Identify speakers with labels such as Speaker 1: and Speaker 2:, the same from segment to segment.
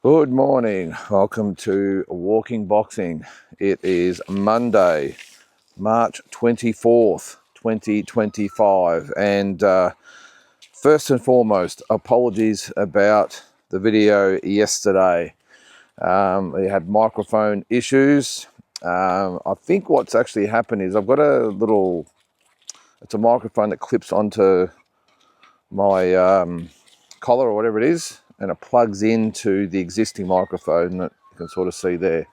Speaker 1: Good morning. Welcome to Walking Boxing. It is Monday, March 24th, 2025. And first and foremost, apologies about the video yesterday. We had microphone issues. I think what's actually happened is I've got it's a microphone that clips onto my collar or whatever it is, and it plugs into the existing microphone that you can sort of see there.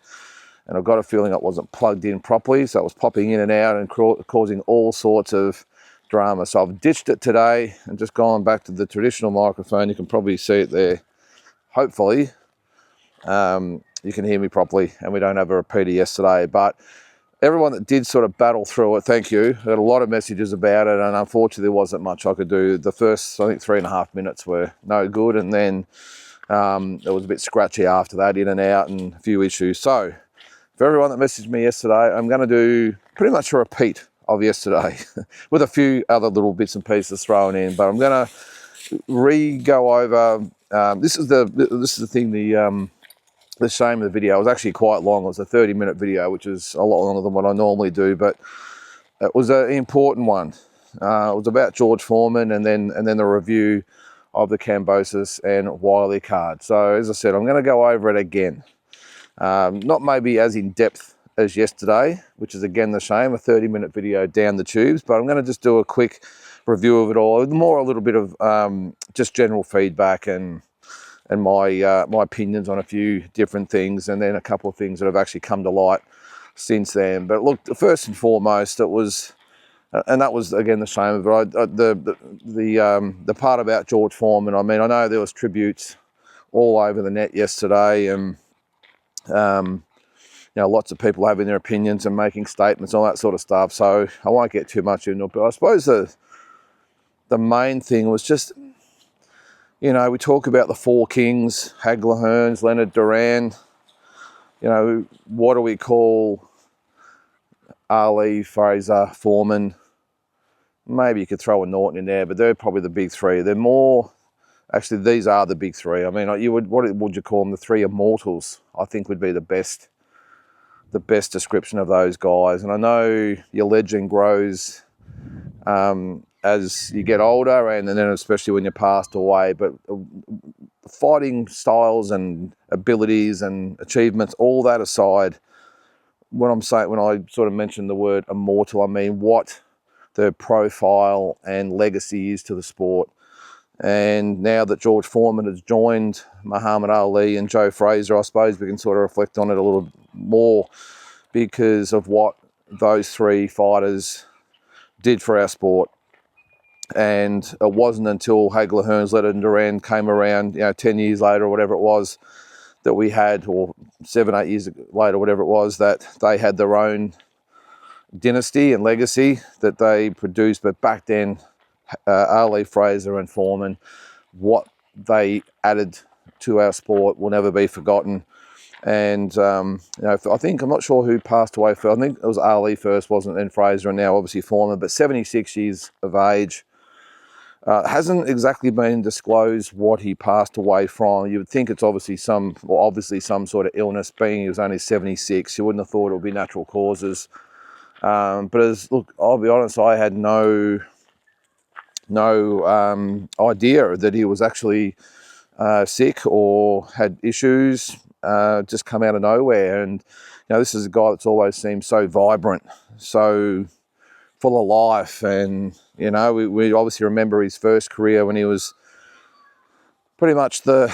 Speaker 1: And I've got a feeling it wasn't plugged in properly, so it was popping in and out and causing all sorts of drama. So I've ditched it today and just gone back to the traditional microphone. You can probably see it there. Hopefully you can hear me properly and we don't have a repeater yesterday. But everyone that did sort of battle through it, thank you. I had a lot of messages about it, and unfortunately there wasn't much I could do. The first, I think, 3.5 minutes were no good, and then it was a bit scratchy after that, in and out, and a few issues. So for everyone that messaged me yesterday, I'm going to do pretty much a repeat of yesterday with a few other little bits and pieces thrown in, but I'm going to go over. This is the thing. The shame of the video, it was actually quite long. It was a 30-minute video, which is a lot longer than what I normally do, but it was an important one. It was about George Foreman and then the review of the Kambosos and Whyllie card. So as I said, I'm going to go over it again. Not maybe as in depth as yesterday, which is again the shame, a 30-minute video down the tubes, but I'm going to just do a quick review of it all, more a little bit of just general feedback and my opinions on a few different things, and then a couple of things that have actually come to light since then. But look, first and foremost, it was, and that was again the shame of it. The part about George Foreman. I mean, I know there was tributes all over the net yesterday, and lots of people having their opinions and making statements, all that sort of stuff. So I won't get too much into it. But I suppose the main thing was just, we talk about the four kings: Hagler, Hearns, Leonard, Duran. What do we call Ali, Fraser, Foreman? Maybe you could throw a Norton in there, but they're probably the big three. They're more, actually, these are the big three. I mean, what would you call them? The three immortals, I think, would be the best description of those guys. And I know your legend grows as you get older, and then especially when you're passed away, but fighting styles and abilities and achievements, all that aside, when I sort of mention the word immortal, I mean what their profile and legacy is to the sport. And now that George Foreman has joined Muhammad Ali and Joe Fraser, I suppose we can sort of reflect on it a little more because of what those three fighters did for our sport. And it wasn't until Hagler, Hearns, Leonard and Duran came around, 10 years later or whatever it was, that we had, or 7-8 years later, whatever it was, that they had their own dynasty and legacy that they produced. But back then, Ali, Fraser and Foreman, what they added to our sport will never be forgotten. And, I think, I'm not sure who passed away first. I think it was Ali first, wasn't it? Then Fraser, and now obviously Foreman, but 76 years of age. Hasn't exactly been disclosed what he passed away from. You would think it's obviously some sort of illness, being he was only 76. You wouldn't have thought it would be natural causes. But I'll be honest, I had no idea that he was actually sick or had issues, just come out of nowhere. And, this is a guy that's always seemed so vibrant, so full of life. And, we obviously remember his first career when he was pretty much the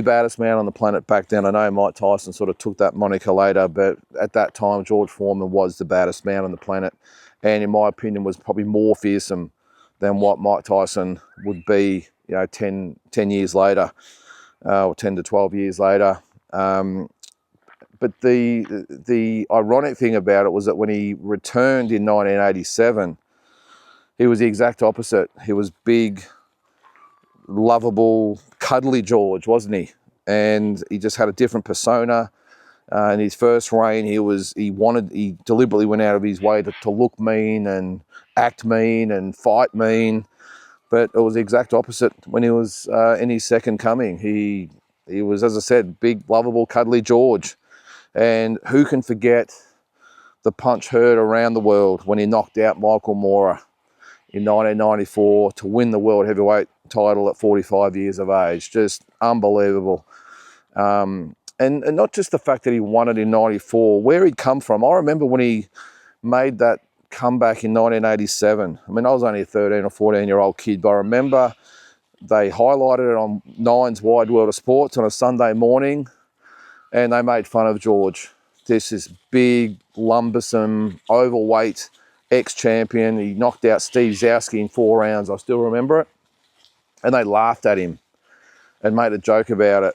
Speaker 1: baddest man on the planet back then. I know Mike Tyson sort of took that moniker later, but at that time, George Foreman was the baddest man on the planet. And in my opinion, was probably more fearsome than what Mike Tyson would be, 10 years later, or 10 to 12 years later. But the ironic thing about it was that when he returned in 1987, he was the exact opposite. He was big, lovable, cuddly George, wasn't he? And he just had a different persona. In his first reign, he deliberately went out of his way to look mean and act mean and fight mean. But it was the exact opposite when he was in his second coming. He He was, as I said, big, lovable, cuddly George. And who can forget the punch heard around the world when he knocked out Michael Moorer in 1994 to win the world heavyweight title at 45 years of age. Just unbelievable. And not just the fact that he won it in 94, where he'd come from. I remember when he made that comeback in 1987. I mean, I was only a 13 or 14-year-old kid, but I remember they highlighted it on Nine's Wide World of Sports on a Sunday morning, and they made fun of George. This big, lumbersome, overweight ex-champion. He knocked out Steve Zowski in 4 rounds. I still remember it. And they laughed at him and made a joke about it.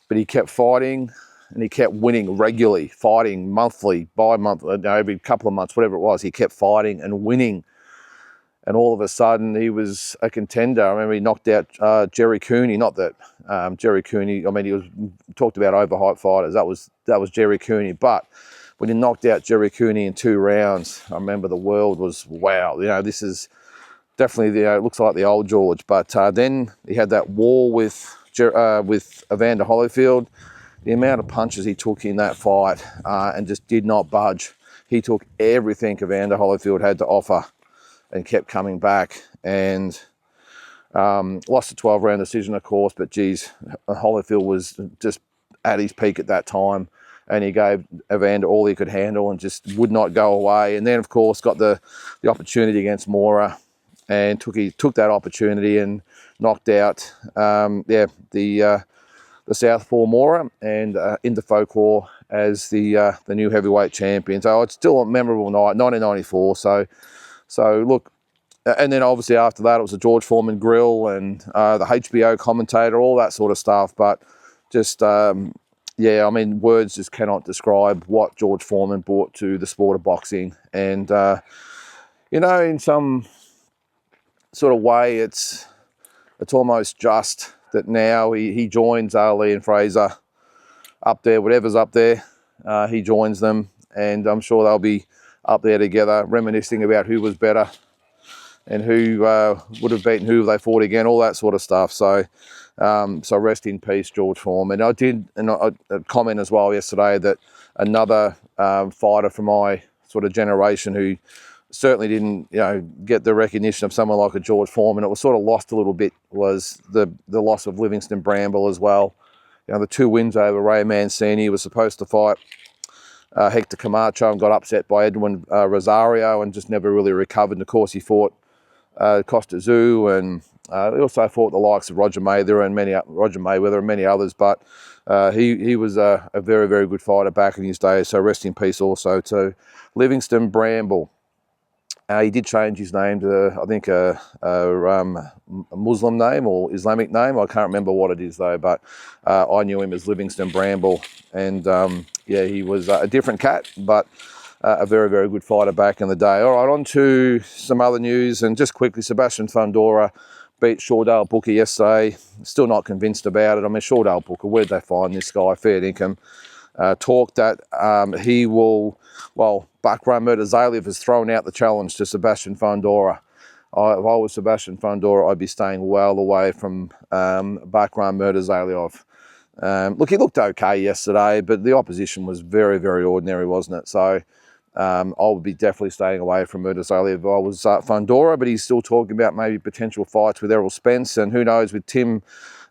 Speaker 1: But he kept fighting, and he kept winning regularly, fighting monthly, bi-monthly, every couple of months, whatever it was. He kept fighting and winning. And all of a sudden, he was a contender. I remember he knocked out Jerry Cooney. Not that Jerry Cooney, I mean, he was talked about overhyped fighters. That was Jerry Cooney. But when he knocked out Jerry Cooney in 2 rounds, I remember the world was, wow, this is definitely, it looks like the old George. But then he had that war with Evander Holyfield. The amount of punches he took in that fight and just did not budge. He took everything Evander Holyfield had to offer and kept coming back, and lost a 12-round decision, of course, but geez, Holyfield was just at his peak at that time, and he gave Evander all he could handle and just would not go away. And then, of course, got the opportunity against Moorer, and took that opportunity and knocked out the Southpaw Moorer and into folklore as the new heavyweight champion. So it's still a memorable night, 1994. So look, and then obviously after that it was the George Foreman grill and the HBO commentator, all that sort of stuff. But just, yeah, I mean, words just cannot describe what George Foreman brought to the sport of boxing. And, in some sort of way, it's almost just that now he joins Ali and Fraser up there, whatever's up there, he joins them. And I'm sure they'll be up there together, reminiscing about who was better and who would have beaten who if they fought again, all that sort of stuff. So rest in peace, George Foreman. I did a comment as well yesterday that another fighter from my sort of generation who certainly didn't, get the recognition of someone like a George Foreman, it was sort of lost a little bit, was the loss of Livingston Bramble as well. The 2 wins over Ray Mancini. He was supposed to fight Hector Camacho and got upset by Edwin Rosario and just never really recovered. And of course, he fought Costa Tszyu, and he also fought the likes of Roger Mayweather and many others. But he was a very, very good fighter back in his day. So rest in peace also to Livingston Bramble. He did change his name to, I think, a Muslim name or Islamic name. I can't remember what it is, though, but I knew him as Livingston Bramble. And, he was a different cat, but a very, very good fighter back in the day. All right, on to some other news. And just quickly, Sebastian Fundora beat Shordale Booker yesterday. Still not convinced about it. I mean, Shordale Booker, where'd they find this guy? Fair income. Talk that he will, Bakram Murtazaev has thrown out the challenge to Sebastian Fundora. If I was Sebastian Fundora, I'd be staying well away from Bakram Murtazaev. Look, he looked okay yesterday, but the opposition was very, very ordinary, wasn't it? So I would be definitely staying away from Murtazaev if I was Fundora, but he's still talking about maybe potential fights with Errol Spence, and who knows with Tim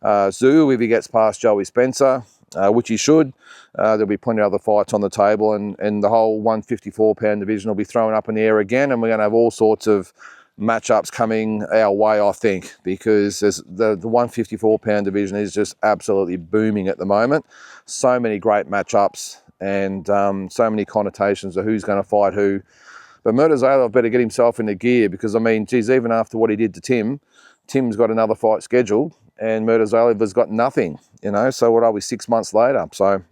Speaker 1: Tszyu if he gets past Joey Spencer. Which he should. There'll be plenty of other fights on the table, and the whole 154-pound division will be thrown up in the air again, and we're going to have all sorts of matchups coming our way, I think, because the 154-pound division is just absolutely booming at the moment. So many great matchups and so many connotations of who's going to fight who. But Murtazaev better get himself into gear because, I mean, geez, even after what he did to Tim's got another fight scheduled, and Murtazaev has got nothing, So what are we, 6 months later? So,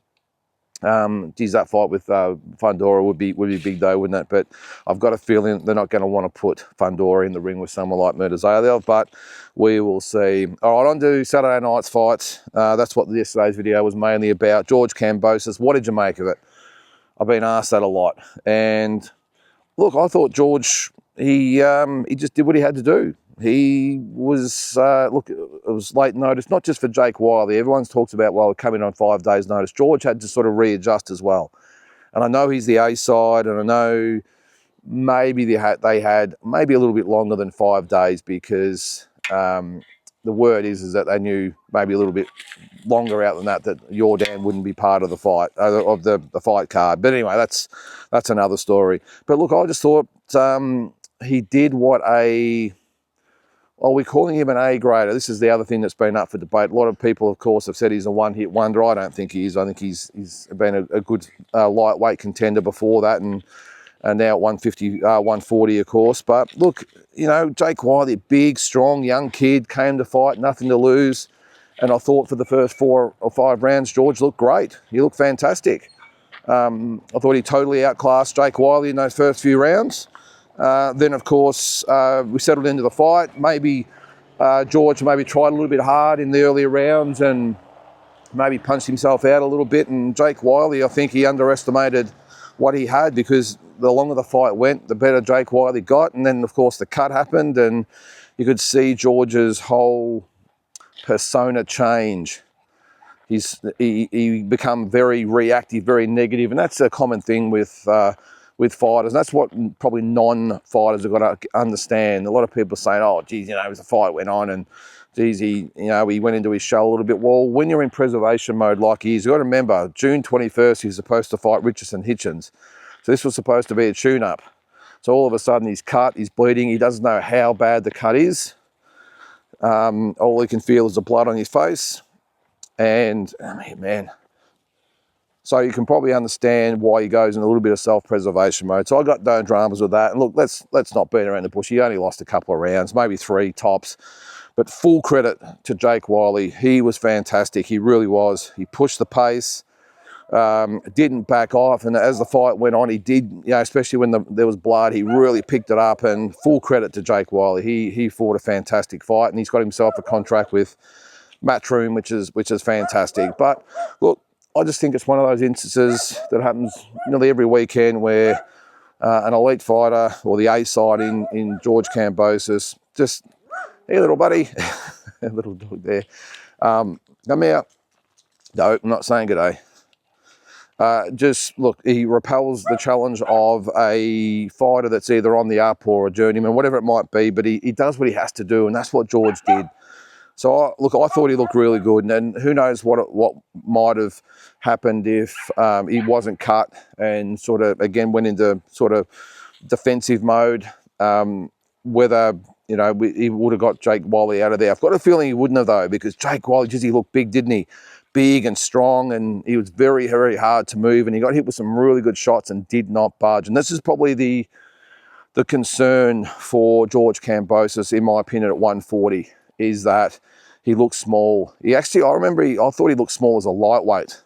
Speaker 1: that fight with Fundora would be big though, wouldn't it? But I've got a feeling they're not going to want to put Fundora in the ring with someone like Murtazaev, but we will see. All right, on to Saturday night's fights. That's what yesterday's video was mainly about. George Kambosos, what did you make of it? I've been asked that a lot. And look, I thought George, he just did what he had to do. He was, look, it was late notice, not just for Jake Whyllie. Everyone's talks about, well, coming on 5 days notice. George had to sort of readjust as well. And I know he's the A side, and I know maybe they had maybe a little bit longer than 5 days, because the word is that they knew maybe a little bit longer out than that Jordan wouldn't be part of the fight, of the fight card. But anyway, that's another story. But look, I just thought he did what we're calling him an A grader. This is the other thing that's been up for debate. A lot of people, of course, have said he's a one-hit wonder. I don't think he is. I think he's been a good lightweight contender before that, and now at 150, 140, of course. But look, you know, Jake Whyllie, big, strong, young kid, came to fight, nothing to lose. And I thought for the first 4 or 5 rounds, George looked great. He looked fantastic. I thought he totally outclassed Jake Whyllie in those first few rounds. Then, of course, we settled into the fight. Maybe George maybe tried a little bit hard in the earlier rounds and maybe punched himself out a little bit. And Jake Whyllie, I think he underestimated what he had, because the longer the fight went, the better Jake Whyllie got. And then, of course, the cut happened, and you could see George's whole persona change. He become very reactive, very negative, and that's a common thing with fighters. And that's what probably non-fighters have got to understand. A lot of people are saying, "Oh, geez, you know, as the fight went on, and geez, he went into his shell a little bit." Well, when you're in preservation mode like he is, you've got to remember, June 21st, he's supposed to fight Richardson Hitchens. So this was supposed to be a tune-up. So all of a sudden he's cut, he's bleeding, he doesn't know how bad the cut is. All he can feel is the blood on his face. And, I mean, man. So you can probably understand why he goes in a little bit of self-preservation mode. So I got no dramas with that. And look, let's not beat around the bush. He only lost a couple of rounds, maybe 3 tops. But full credit to Jake Whyllie. He was fantastic. He really was. He pushed the pace. Didn't back off, and as the fight went on, he did, you know, especially when there was blood, he really picked it up. And full credit to Jake Whyllie. He fought a fantastic fight, and he's got himself a contract with Matchroom, which is fantastic. But look, I just think it's one of those instances that happens nearly every weekend where an elite fighter, or the A side in George Kambosos, just, hey little buddy, a little dog there, come out. No, I'm not saying good day. Just look, he repels the challenge of a fighter that's either on the up or a journeyman, whatever it might be, but he does what he has to do, and that's what George did. So, look, I thought he looked really good, and who knows what might have happened if he wasn't cut and sort of, again, went into sort of defensive mode, whether, you know, he would have got Jake Whyllie out of there. I've got a feeling he wouldn't have, though, because Jake Whyllie, just, he looked big, didn't he? Big and strong, and he was very, very hard to move, and he got hit with some really good shots and did not budge. And this is probably the concern for George Kambosos, in my opinion, at 140, is that he looks small. I thought he looked small as a lightweight.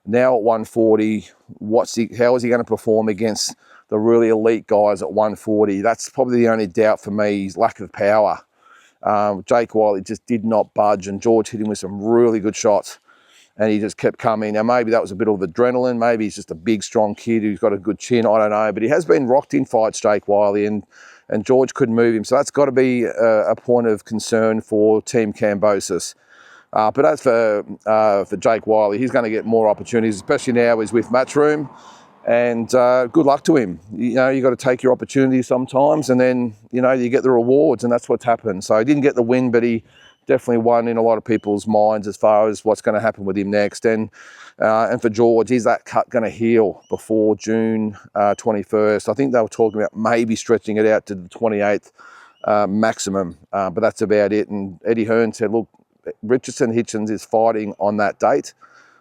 Speaker 1: Now at 140, how is he going to perform against the really elite guys at 140? That's probably the only doubt for me, his lack of power. Jake Whyllie just did not budge, and George hit him with some really good shots, and he just kept coming. Now, maybe that was a bit of adrenaline. Maybe he's just a big, strong kid who's got a good chin. I don't know. But he has been rocked in fights, Jake Whyllie, and George couldn't move him. So that's got to be a point of concern for Team Kambosos. But as for Jake Whyllie, he's going to get more opportunities, especially now he's with Matchroom. And good luck to him. You know, you got to take your opportunities sometimes, and then, you know, you get the rewards, and that's what's happened. So he didn't get the win, but he definitely won in a lot of people's minds as far as what's going to happen with him next. And for George, is that cut going to heal before June 21st? I think they were talking about maybe stretching it out to the 28th maximum, but that's about it. And Eddie Hearn said, look, Richardson Hitchens is fighting on that date,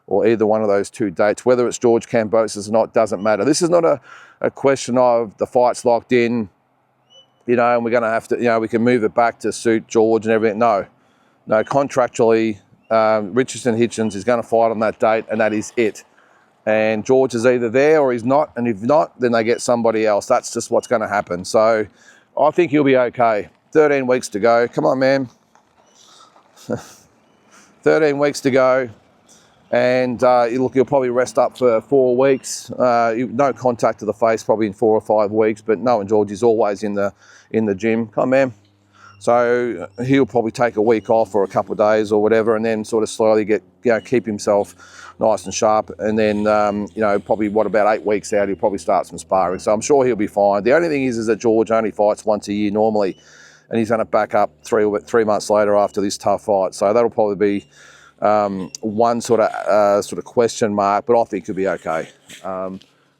Speaker 1: or either one of those 2 dates. Whether it's George Kambosos or not doesn't matter. This is not a question of the fight's locked in, you know, and we're going to have to, you know, we can move it back to suit George and everything. No, contractually, Richardson Hitchens is going to fight on that date, and that is it. And George is either there or he's not, and if not, then they get somebody else. That's just what's going to happen. So I think he'll be okay. 13 weeks to go. Come on, man. 13 weeks to go. And look, he'll probably rest up for 4 weeks. No contact to the face probably in 4 or 5 weeks, but knowing George is always in the gym. Come on, man. So he'll probably take a week off or a couple of days or whatever, and then sort of slowly keep himself nice and sharp. And then, probably about 8 weeks out, he'll probably start some sparring. So I'm sure he'll be fine. The only thing is that George only fights once a year normally, and he's going to back up 3 months later after this tough fight. So that'll probably be one sort of question mark, but I think he'll be okay.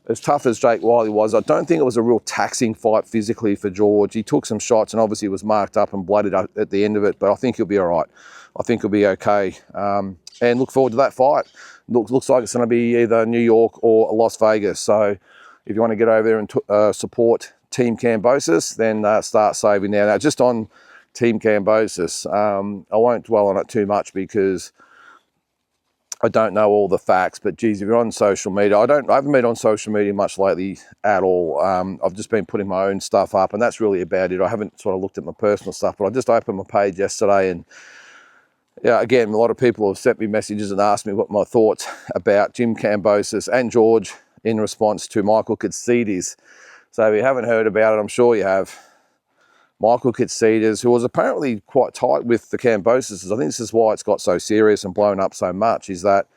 Speaker 1: As tough as Jake Whyllie was, I don't think it was a real taxing fight physically for George. He took some shots and obviously was marked up and blooded at the end of it, but I think he'll be all right. I think he'll be okay. And look forward to that fight. Looks like it's going to be either New York or Las Vegas. So if you want to get over there and support Team Kambosos, then start saving now. Now, just on Team Kambosos, I won't dwell on it too much because I don't know all the facts, but geez, if you're on social media, I haven't been on social media much lately at all. I've just been putting my own stuff up, and that's really about it. I haven't sort of looked at my personal stuff, but I just opened my page yesterday, and yeah, again, a lot of people have sent me messages and asked me what my thoughts about Team Kambosos and George in response to Michael Katsidis. So if you haven't heard about it, I'm sure you have. Michael Katsidis, who was apparently quite tight with the Kambosos. I think this is why it's got so serious and blown up so much, is that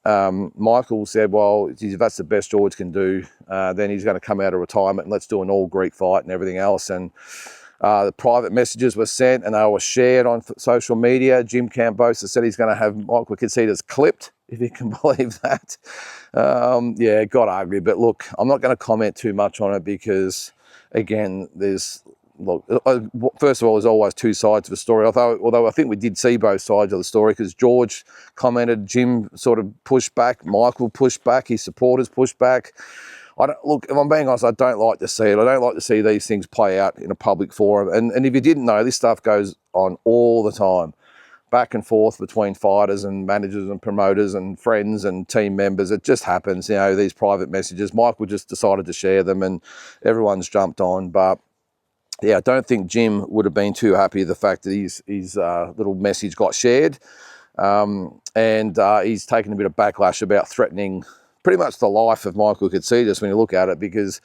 Speaker 1: Michael said, well, if that's the best George can do, then he's going to come out of retirement and let's do an all-Greek fight and everything else. And the private messages were sent and they were shared on social media. Team Kambosos said he's going to have Michael Katsidis clipped, if you can believe that. Yeah, it got ugly. But look, I'm not going to comment too much on it because, again, look, first of all, there's always two sides of the story, although I think we did see both sides of the story because George commented, Jim sort of pushed back, Michael pushed back, his supporters pushed back. Look, if I'm being honest, I don't like to see it. I don't like to see these things play out in a public forum. And if you didn't know, this stuff goes on all the time, back and forth between fighters and managers and promoters and friends and team members. It just happens, these private messages. Michael just decided to share them and everyone's jumped on, but yeah, I don't think Jim would have been too happy with the fact that his little message got shared. And he's taken a bit of backlash about threatening pretty much the life of Michael Katsidis when you look at it, because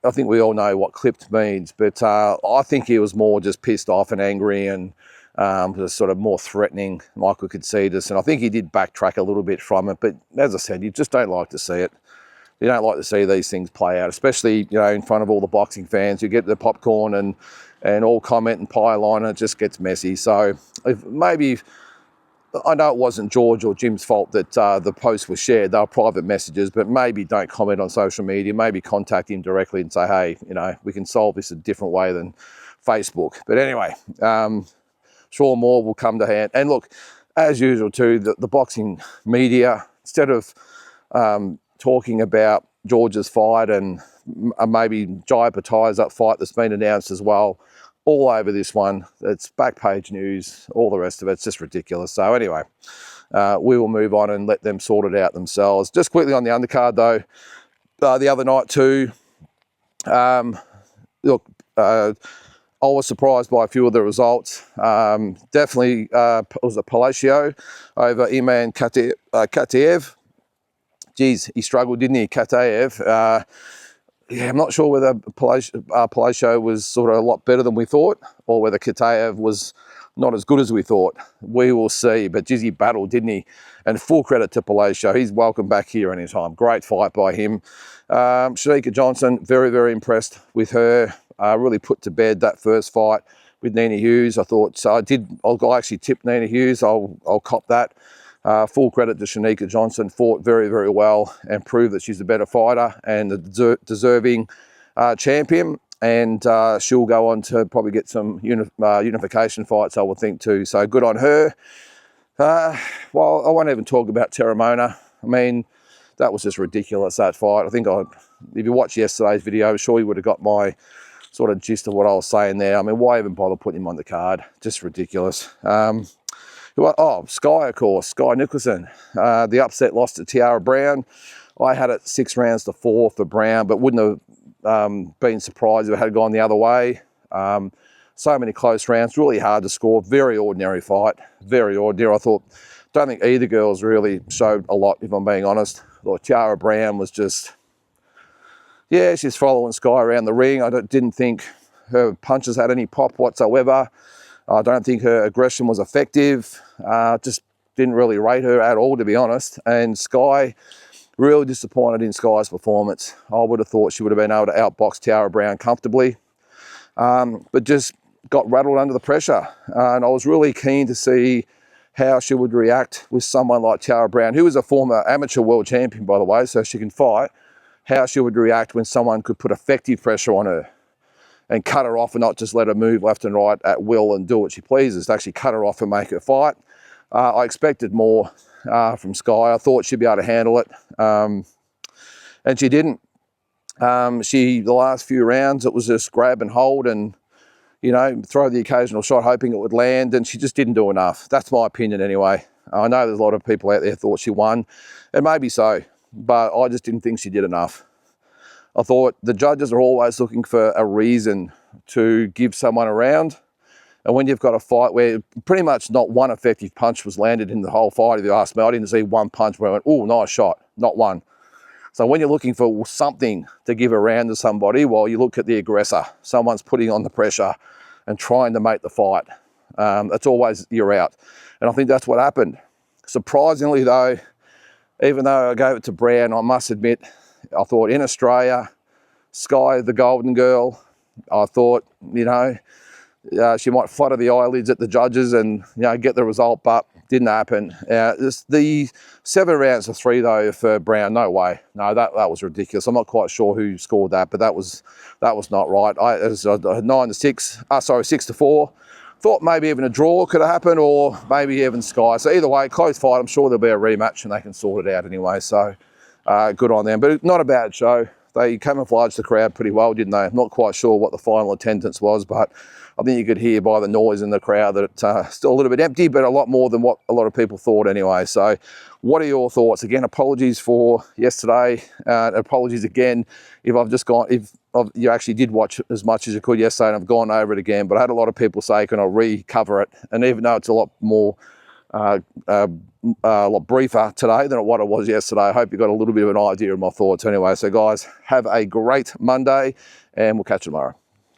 Speaker 1: I think we all know what clipped means. But I think he was more just pissed off and angry and just sort of more threatening Michael Katsidis. And I think he did backtrack a little bit from it. But as I said, you just don't like to see it. You don't like to see these things play out, especially in front of all the boxing fans. You get the popcorn and all comment and pile on, and it just gets messy. So I know it wasn't George or Jim's fault that the posts were shared. They were private messages, but maybe don't comment on social media. Maybe contact him directly and say, hey, we can solve this a different way than Facebook. But anyway, sure more will come to hand. And look, as usual too, the boxing media, instead of talking about George's fight and maybe Jai Patai's that fight that's been announced as well, all over this one, it's back page news, all the rest of it, it's just ridiculous. So anyway, we will move on and let them sort it out themselves. Just quickly on the undercard though, the other night too, look, I was surprised by a few of the results. Definitely it was a Palacio over Iman Kataev. Geez, he struggled, didn't he, Kataev? Yeah, I'm not sure whether Palacio was sort of a lot better than we thought, or whether Kataev was not as good as we thought. We will see, but geez, he battled, didn't he? And full credit to Palacio. He's welcome back here anytime. Great fight by him. Shanika Johnson, very, very impressed with her. Really put to bed that first fight with Nina Hughes. I thought, so I actually tipped Nina Hughes. I'll cop that. Full credit to Shanika Johnson, fought very, very well and proved that she's a better fighter and a deserving champion. And she'll go on to probably get some unification fights, I would think, too. So good on her. Well, I won't even talk about Terramona. I mean, that was just ridiculous, that fight. I think if you watched yesterday's video, I'm sure you would have got my sort of gist of what I was saying there. I mean, why even bother putting him on the card? Just ridiculous. Sky, of course, Sky Nicholson. The upset loss to Tiara Brown. I had it 6 rounds to 4 for Brown, but wouldn't have been surprised if it had gone the other way. So many close rounds, really hard to score. Very ordinary fight, very ordinary. Don't think either girls really showed a lot, if I'm being honest. Tiara Brown was just, yeah, she's following Sky around the ring. I didn't think her punches had any pop whatsoever. I don't think her aggression was effective. Just didn't really rate her at all, to be honest. And Sky, really disappointed in Sky's performance. I would have thought she would have been able to outbox Tara Brown comfortably, but just got rattled under the pressure. And I was really keen to see how she would react with someone like Tara Brown, who is a former amateur world champion, by the way, so she can fight, how she would react when someone could put effective pressure on her and cut her off and not just let her move left and right at will and do what she pleases, to actually cut her off and make her fight. I expected more from Sky. I thought she'd be able to handle it, and she didn't. The last few rounds, it was just grab and hold and, you know, throw the occasional shot hoping it would land, and she just didn't do enough. That's my opinion anyway. I know there's a lot of people out there thought she won, and maybe so, but I just didn't think she did enough. I thought the judges are always looking for a reason to give someone a round. And when you've got a fight where pretty much not one effective punch was landed in the whole fight, if you ask me, I didn't see one punch where I went, oh, nice shot, not one. So when you're looking for something to give a round to somebody, well, you look at the aggressor. Someone's putting on the pressure and trying to make the fight. That's always you're out. And I think that's what happened. Surprisingly though, even though I gave it to Brown, I must admit, I thought in Australia, Sky, the golden girl, I thought, you know, she might flutter the eyelids at the judges and, you know, get the result, but didn't happen. The 7 rounds to 3 though for Brown, no way. No, that was ridiculous. I'm not quite sure who scored that, but that was not right. It was 6-4. Thought maybe even a draw could have happened, or maybe even Sky. So either way, close fight. I'm sure there'll be a rematch and they can sort it out anyway. So good on them, but not a bad show. They camouflaged the crowd pretty well, didn't they? I'm not quite sure what the final attendance was, but I think you could hear by the noise in the crowd that it's still a little bit empty, but a lot more than what a lot of people thought anyway. So what are your thoughts? Again, apologies for yesterday. Apologies again if you actually did watch as much as you could yesterday and I've gone over it again, but I had a lot of people say, can I recover it? And even though it's a lot more a lot briefer today than what it was yesterday, I hope you got a little bit of an idea of my thoughts anyway. So guys, have a great Monday and we'll catch you tomorrow.